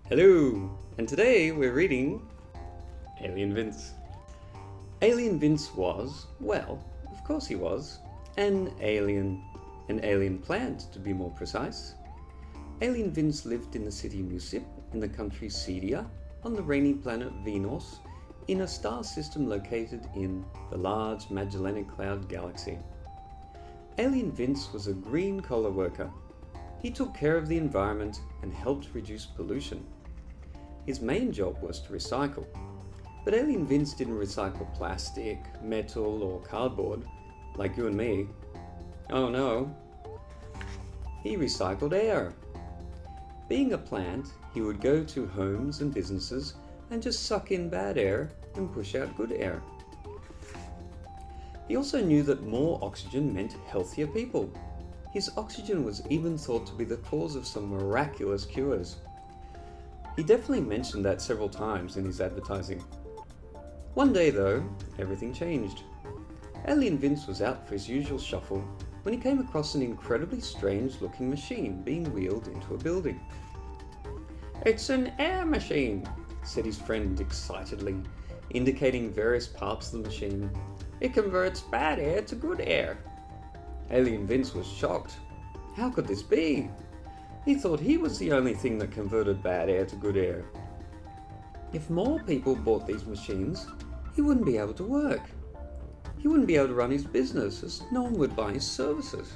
Hello, and today we're reading Alien Vince. Alien Vince was, well, of course he was, an alien plant to be more precise. Alien Vince lived in the city Musip in the country Cedia on the rainy planet Venus in a star system located in the Large Magellanic Cloud Galaxy. Alien Vince was a green-collar worker. He took care of the environment and helped reduce pollution. His main job was to recycle, but Alien Vince didn't recycle plastic, metal, or cardboard, like you and me. Oh no. He recycled air. Being a plant, he would go to homes and businesses and just suck in bad air and push out good air. He also knew that more oxygen meant healthier people. His oxygen was even thought to be the cause of some miraculous cures. He definitely mentioned that several times in his advertising. One day though, everything changed. Alien Vince was out for his usual shuffle when he came across an incredibly strange looking machine being wheeled into a building. "It's an air machine," said his friend excitedly, indicating various parts of the machine. "It converts bad air to good air." Alien Vince was shocked. How could this be? He thought he was the only thing that converted bad air to good air. If more people bought these machines, he wouldn't be able to work. He wouldn't be able to run his business as no one would buy his services.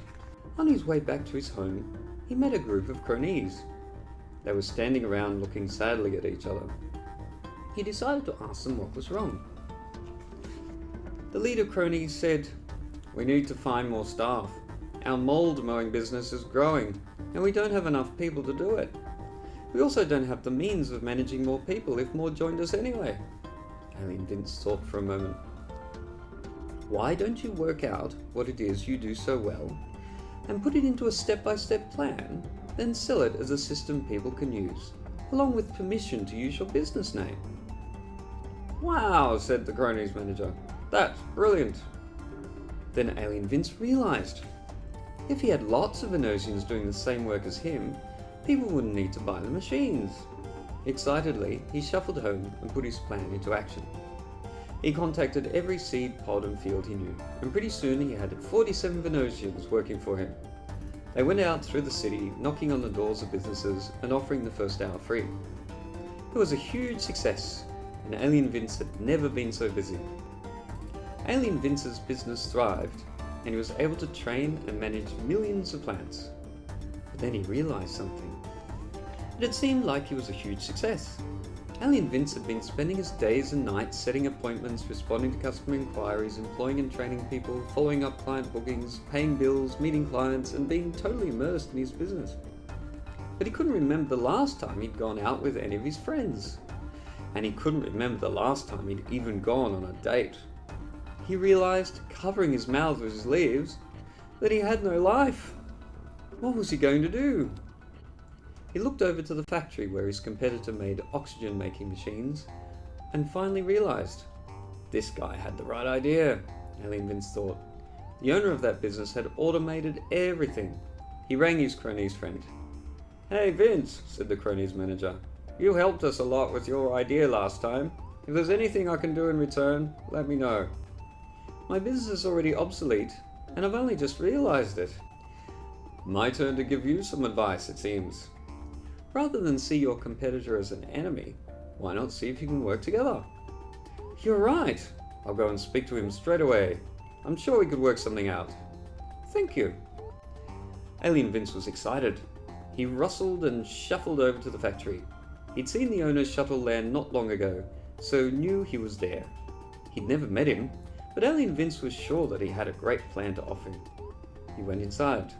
On his way back to his home, he met a group of cronies. They were standing around looking sadly at each other. He decided to ask them what was wrong. The leader crony said, "We need to find more staff. Our mold mowing business is growing, and we don't have enough people to do it. We also don't have the means of managing more people if more joined us anyway." Alien Vince thought for a moment. "Why don't you work out what it is you do so well and put it into a step-by-step plan, then sell it as a system people can use, along with permission to use your business name?" "Wow," said the cronies manager. "That's brilliant." Then Alien Vince realized, if he had lots of Venosians doing the same work as him, people wouldn't need to buy the machines. Excitedly, he shuffled home and put his plan into action. He contacted every seed, pod and field he knew, and pretty soon he had 47 Venosians working for him. They went out through the city, knocking on the doors of businesses and offering the first hour free. It was a huge success, and Alien Vince had never been so busy. Alien Vince's business thrived, and he was able to train and manage millions of plants. But then he realized something. It had seemed like he was a huge success. Alien Vince had been spending his days and nights setting appointments, responding to customer inquiries, employing and training people, following up client bookings, paying bills, meeting clients, and being totally immersed in his business. But he couldn't remember the last time he'd gone out with any of his friends. And he couldn't remember the last time he'd even gone on a date. He realized, covering his mouth with his leaves, that he had no life. What was he going to do? He looked over to the factory where his competitor made oxygen-making machines, and finally realized, this guy had the right idea, Alien Vince thought. The owner of that business had automated everything. He rang his cronies friend. "Hey Vince," said the cronies manager, "you helped us a lot with your idea last time. If there's anything I can do in return, let me know. My business is already obsolete, and I've only just realized it." "My turn to give you some advice, it seems. Rather than see your competitor as an enemy, why not see if you can work together?" "You're right. I'll go and speak to him straight away. I'm sure we could work something out." "Thank you." Alien Vince was excited. He rustled and shuffled over to the factory. He'd seen the owner's shuttle land not long ago, so knew he was there. He'd never met him, but Alien Vince was sure that he had a great plan to offer him. He went inside.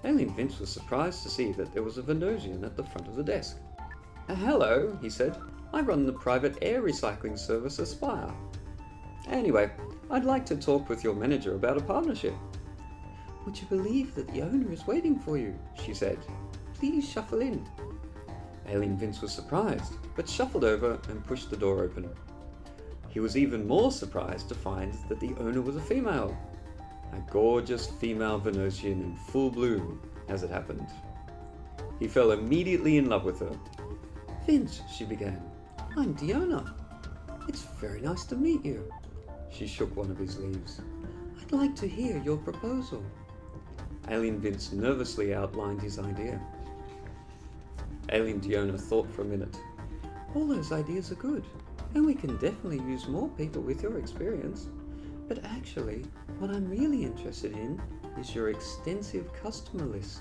Alien Vince was surprised to see that there was a Venosian at the front of the desk. "Hello," he said. "I run the private air recycling service Aspire. Anyway, I'd like to talk with your manager about a partnership." "Would you believe that the owner is waiting for you?" she said. "Please shuffle in." Alien Vince was surprised, but shuffled over and pushed the door open. He was even more surprised to find that the owner was a female. A gorgeous female Venosian in full bloom, as it happened. He fell immediately in love with her. Vince, she began, I'm Diona. It's very nice to meet you. She shook one of his leaves. I'd like to hear your proposal. Alien Vince nervously outlined his idea. Alien Diona thought for a minute. All those ideas are good, and we can definitely use more people with your experience. But actually, what I'm really interested in is your extensive customer list.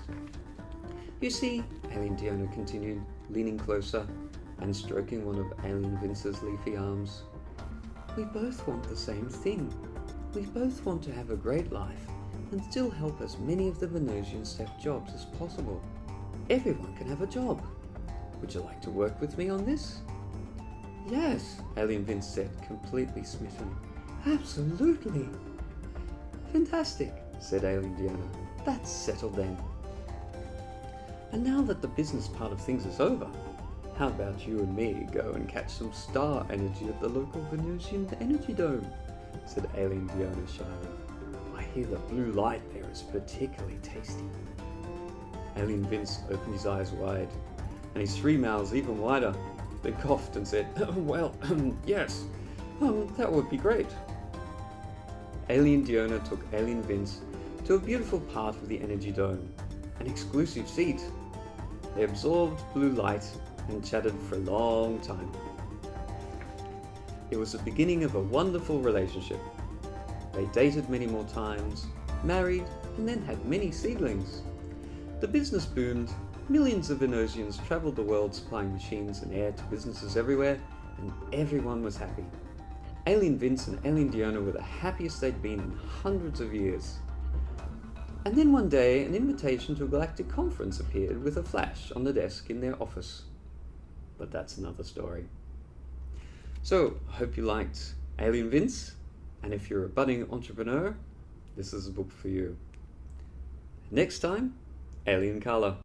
You see, Alien Diona continued, leaning closer and stroking one of Alien Vince's leafy arms. We both want the same thing. We both want to have a great life and still help as many of the Venusians have jobs as possible. Everyone can have a job. Would you like to work with me on this? Yes, Alien Vince said, completely smitten. Absolutely. Fantastic, said Alien Diona. That's settled then. And now that the business part of things is over, how about you and me go and catch some star energy at the local Venusian energy dome? Said Alien Diona shyly. I hear the blue light there is particularly tasty. Alien Vince opened his eyes wide, and his three mouths even wider, then coughed and said, yes, that would be great. Alien Diona took Alien Vince to a beautiful part of the energy dome, an exclusive seat. They absorbed blue light and chatted for a long time. It was the beginning of a wonderful relationship. They dated many more times, married, and then had many seedlings. The business boomed. Millions of Venusians traveled the world supplying machines and air to businesses everywhere, and everyone was happy. Alien Vince and Alien Diona were the happiest they'd been in hundreds of years. And then one day, an invitation to a galactic conference appeared with a flash on the desk in their office. But that's another story. So, I hope you liked Alien Vince, and if you're a budding entrepreneur, this is a book for you. Next time, Alien Carla.